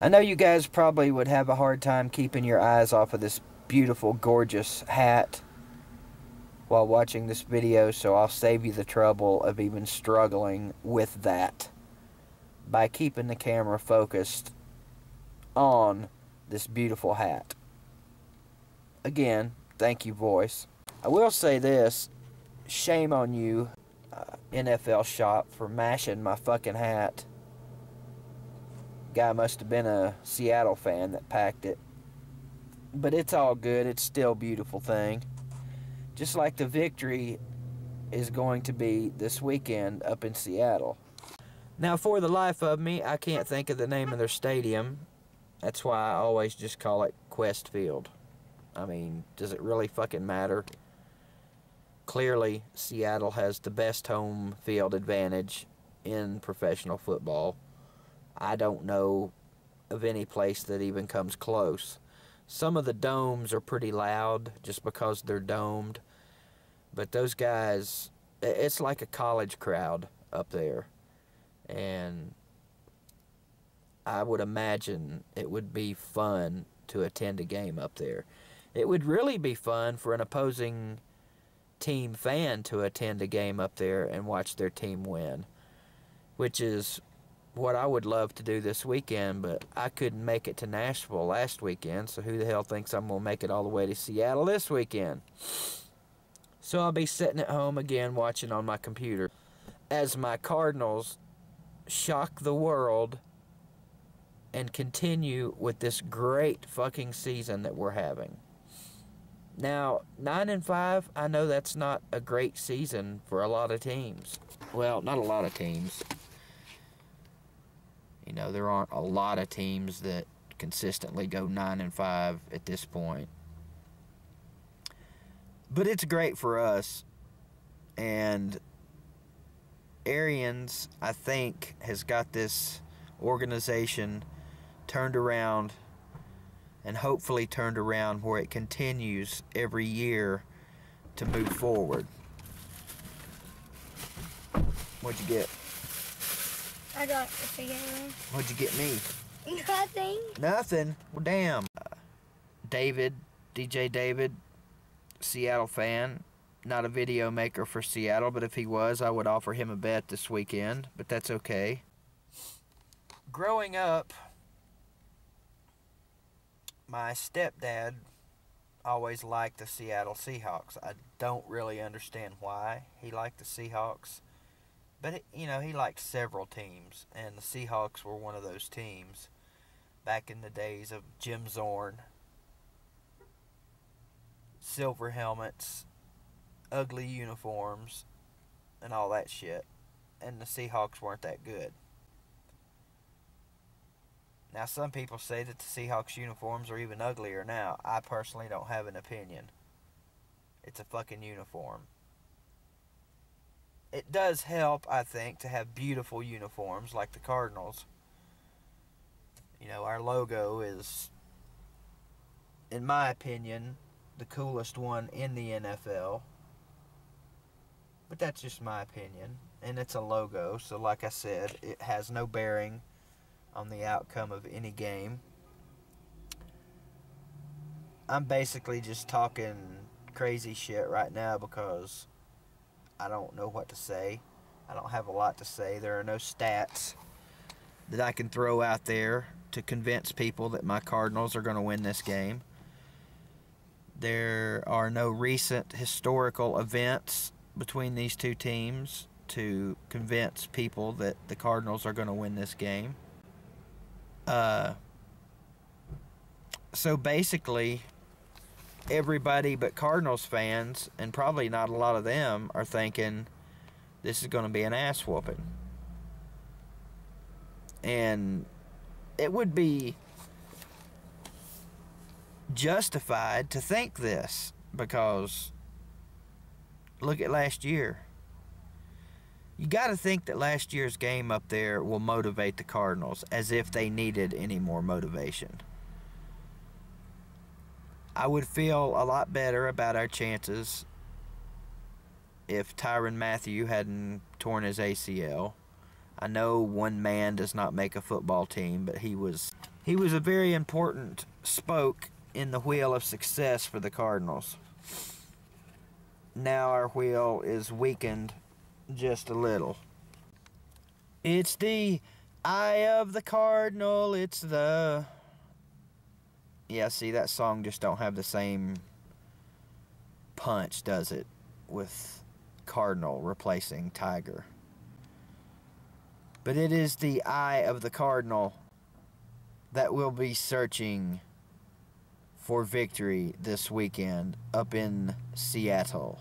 I know you guys probably would have a hard time keeping your eyes off of this beautiful, gorgeous hat while watching this video, so I'll save you the trouble of even struggling with that by keeping the camera focused on this beautiful hat. Again, thank you, voice. I will say this, shame on you, NFL shop, for mashing my fucking hat. Guy must have been a Seattle fan that packed it. But it's all good, it's still a beautiful thing. Just like the victory is going to be this weekend up in Seattle. Now, for the life of me, I can't think of the name of their stadium. That's why I always just call it Quest Field. I mean, does it really fucking matter? Clearly, Seattle has the best home field advantage in professional football. I don't know of any place that even comes close. Some of the domes are pretty loud just because they're domed. But those guys, it's like a college crowd up there. And I would imagine it would be fun to attend a game up there. It would really be fun for an opposing team fan to attend a game up there and watch their team win, which is what I would love to do this weekend, but I couldn't make it to Nashville last weekend, so who the hell thinks I'm going to make it all the way to Seattle this weekend? So I'll be sitting at home again watching on my computer as my Cardinals shock the world and continue with this great fucking season that we're having. Now, 9-5, I know that's not a great season for a lot of teams. Well, not a lot of teams. You know, there aren't a lot of teams that consistently go 9-5 at this point. But it's great for us. And Arians, I think, has got this organization turned around, and hopefully turned around where it continues every year to move forward. What'd you get? I got the cigarette. What'd you get me? Nothing. Nothing? Well, damn. David, DJ David, Seattle fan. Not a video maker for Seattle, but if he was, I would offer him a bet this weekend, but that's okay. Growing up, my stepdad always liked the Seattle Seahawks. I don't really understand why he liked the Seahawks. But, he liked several teams. And the Seahawks were one of those teams back in the days of Jim Zorn. Silver helmets, ugly uniforms, and all that shit. And the Seahawks weren't that good. Now, some people say that the Seahawks uniforms are even uglier now. I personally don't have an opinion. It's a fucking uniform. It does help, I think, to have beautiful uniforms like the Cardinals. Our logo is, in my opinion, the coolest one in the NFL. But that's just my opinion. And it's a logo, so like I said, it has no bearing on the outcome of any game. I'm basically just talking crazy shit right now because I don't know what to say. I don't have a lot to say. There are no stats that I can throw out there to convince people that my Cardinals are going to win this game. There are no recent historical events between these two teams to convince people that the Cardinals are going to win this game. So basically, everybody but Cardinals fans, and probably not a lot of them, are thinking this is going to be an ass whooping. And it would be justified to think this, because look at last year. You got to think that last year's game up there will motivate the Cardinals, as if they needed any more motivation. I would feel a lot better about our chances if Tyrann Mathieu hadn't torn his ACL. I know one man does not make a football team, but he was He was a very important spoke in the wheel of success for the Cardinals. Now our wheel is weakened just a little. It's the eye of the cardinal, it's the... Yeah, see, that song just don't have the same punch, does it? With cardinal replacing tiger. But it is the eye of the cardinal that will be searching for victory this weekend up in Seattle.